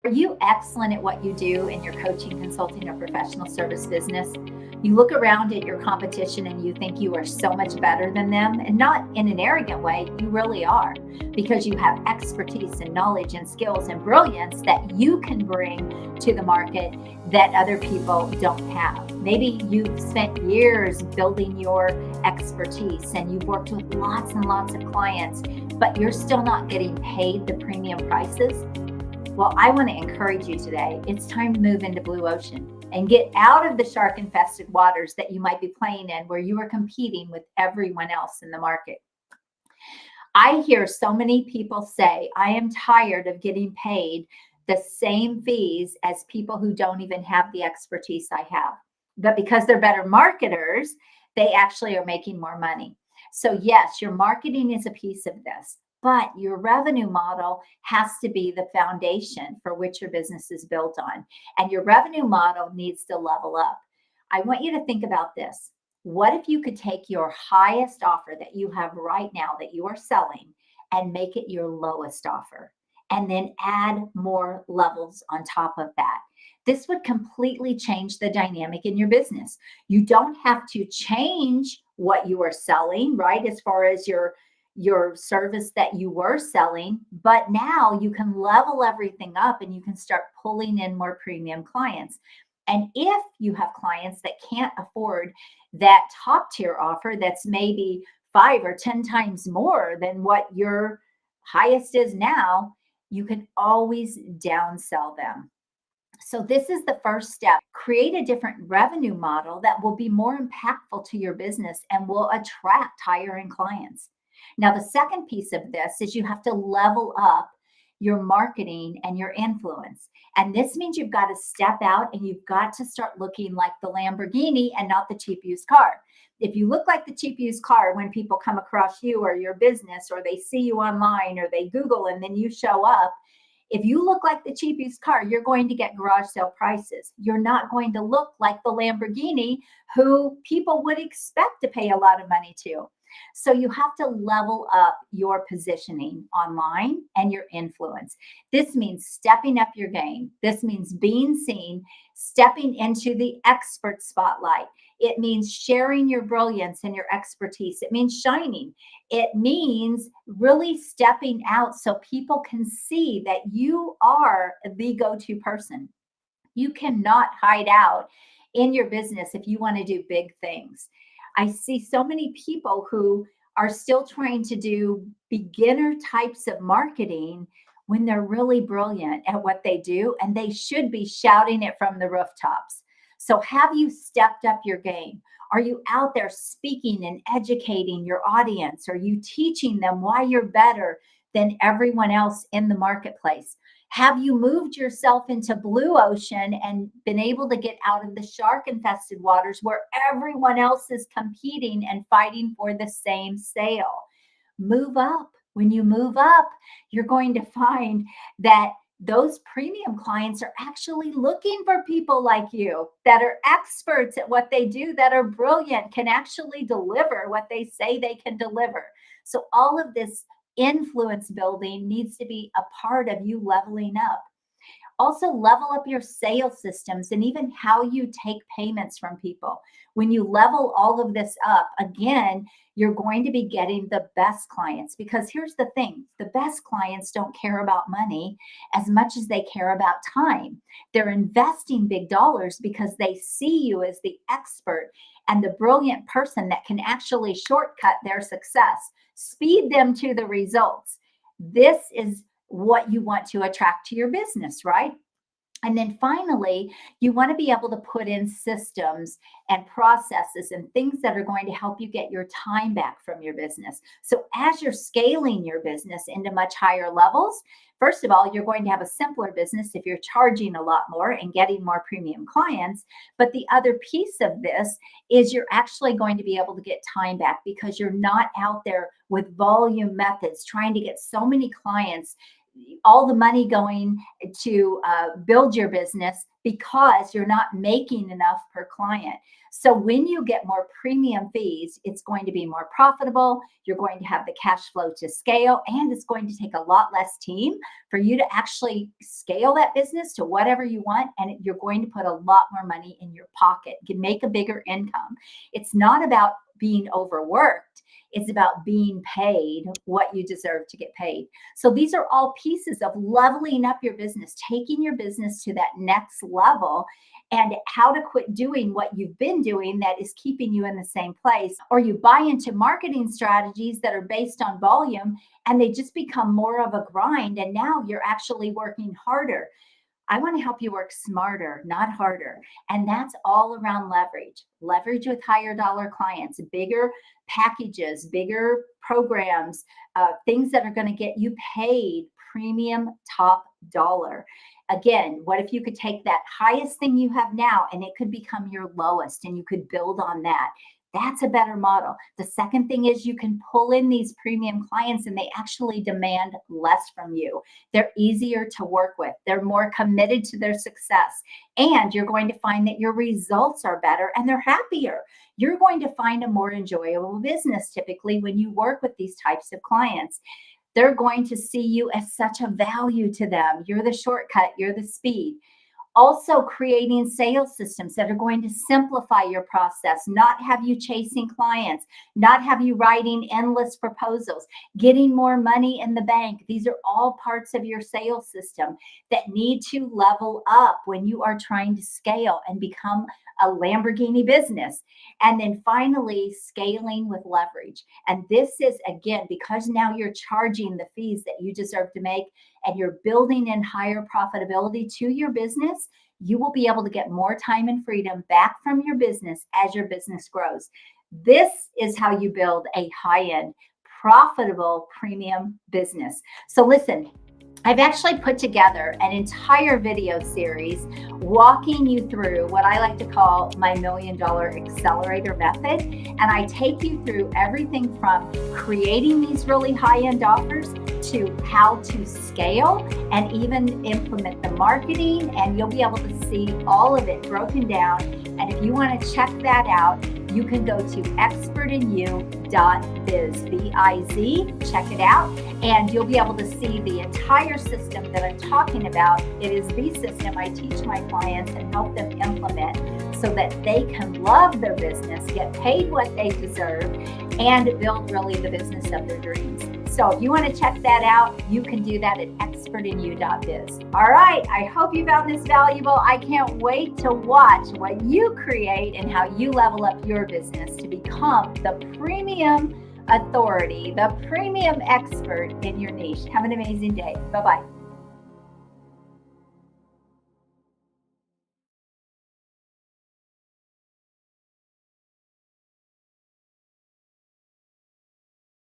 Are you excellent at what you do in your coaching, consulting, or professional service business? You look around at your competition and you think you are so much better than them, and not in an arrogant way, you really are, because you have expertise and knowledge and skills and brilliance that you can bring to the market that other people don't have. Maybe you've spent years building your expertise and you've worked with lots and lots of clients, but you're still not getting paid the premium prices. Well, I want to encourage you today. It's time to move into blue ocean and get out of the shark infested waters that you might be playing in, where you are competing with everyone else in the market. I hear so many people say, I am tired of getting paid the same fees as people who don't even have the expertise I have. But because they're better marketers, they actually are making more money. So yes, your marketing is a piece of this, but your revenue model has to be the foundation for which your business is built on. And your revenue model needs to level up. I want you to think about this. What if you could take your highest offer that you have right now that you are selling and make it your lowest offer, and then add more levels on top of that? This would completely change the dynamic in your business. You don't have to change what you are selling, right? As far as your service that you were selling, but now you can level everything up and you can start pulling in more premium clients. And if you have clients that can't afford that top tier offer that's maybe 5 or 10 times more than what your highest is now, you can always downsell them. So this is the first step. Create a different revenue model that will be more impactful to your business and will attract higher end clients. Now, the second piece of this is you have to level up your marketing and your influence. And this means you've got to step out and you've got to start looking like the Lamborghini and not the cheap used car. If you look like the cheap used car when people come across you or your business, or they see you online, or they Google and then you show up, if you look like the cheap used car, you're going to get garage sale prices. You're not going to look like the Lamborghini who people would expect to pay a lot of money to. So you have to level up your positioning online and your influence. This means stepping up your game. This means being seen, stepping into the expert spotlight. It means sharing your brilliance and your expertise. It means shining. It means really stepping out so people can see that you are the go-to person. You cannot hide out in your business if you want to do big things. I see so many people who are still trying to do beginner types of marketing when they're really brilliant at what they do, and they should be shouting it from the rooftops. So have you stepped up your game? Are you out there speaking and educating your audience? Are you teaching them why you're better than everyone else in the marketplace? Have you moved yourself into blue ocean and been able to get out of the shark infested waters where everyone else is competing and fighting for the same sale? Move up. When you move up, you're going to find that those premium clients are actually looking for people like you that are experts at what they do, that are brilliant, can actually deliver what they say they can deliver. So all of this influence building needs to be a part of you leveling up. Also, level up your sales systems and even how you take payments from people. When you level all of this up, again, you're going to be getting the best clients, because here's the thing: the best clients don't care about money as much as they care about time. They're investing big dollars because they see you as the expert and the brilliant person that can actually shortcut their success, speed them to the results. This is what you want to attract to your business, right? And then finally, you want to be able to put in systems and processes and things that are going to help you get your time back from your business. So as you're scaling your business into much higher levels, first of all, you're going to have a simpler business if you're charging a lot more and getting more premium clients. But the other piece of this is you're actually going to be able to get time back because you're not out there with volume methods trying to get so many clients all the money going to build your business because you're not making enough per client. So when you get more premium fees, it's going to be more profitable. You're going to have the cash flow to scale, and it's going to take a lot less team for you to actually scale that business to whatever you want. And you're going to put a lot more money in your pocket. You can make a bigger income. It's not about being overworked. It's about being paid what you deserve to get paid. So these are all pieces of leveling up your business, taking your business to that next level, and how to quit doing what you've been doing that is keeping you in the same place. Or you buy into marketing strategies that are based on volume and they just become more of a grind. And now you're actually working harder. I want to help you work smarter, not harder. And that's all around leverage. Leverage with higher dollar clients, bigger packages, bigger programs, things that are going to get you paid premium top dollar. Again, what if you could take that highest thing you have now and it could become your lowest and you could build on that? That's a better model. The second thing is you can pull in these premium clients and they actually demand less from you. They're easier to work with. They're more committed to their success. And you're going to find that your results are better and they're happier. You're going to find a more enjoyable business typically when you work with these types of clients. They're going to see you as such a value to them. You're the shortcut, you're the speed. Also creating sales systems that are going to simplify your process, not have you chasing clients, not have you writing endless proposals, getting more money in the bank. These are all parts of your sales system that need to level up when you are trying to scale and become a Lamborghini business. And then finally, scaling with leverage. And this is, again, because now you're charging the fees that you deserve to make and you're building in higher profitability to your business, you will be able to get more time and freedom back from your business as your business grows. This is how you build a high-end, profitable premium business. So listen, I've actually put together an entire video series walking you through what I like to call my $1 Million Accelerator method. And I take you through everything from creating these really high-end offers to how to scale and even implement the marketing. And you'll be able to see all of it broken down. And if you want to check that out, you can go to expertinyou.biz, B-I-Z, check it out, and you'll be able to see the entire system that I'm talking about. It is the system I teach my clients and help them implement so that they can love their business, get paid what they deserve, and build really the business of their dreams. So if you want to check that out, you can do that at expertinyou.biz. All right, I hope you found this valuable. I can't wait to watch what you create and how you level up your business to become the premium authority, the premium expert in your niche. Have an amazing day. Bye-bye.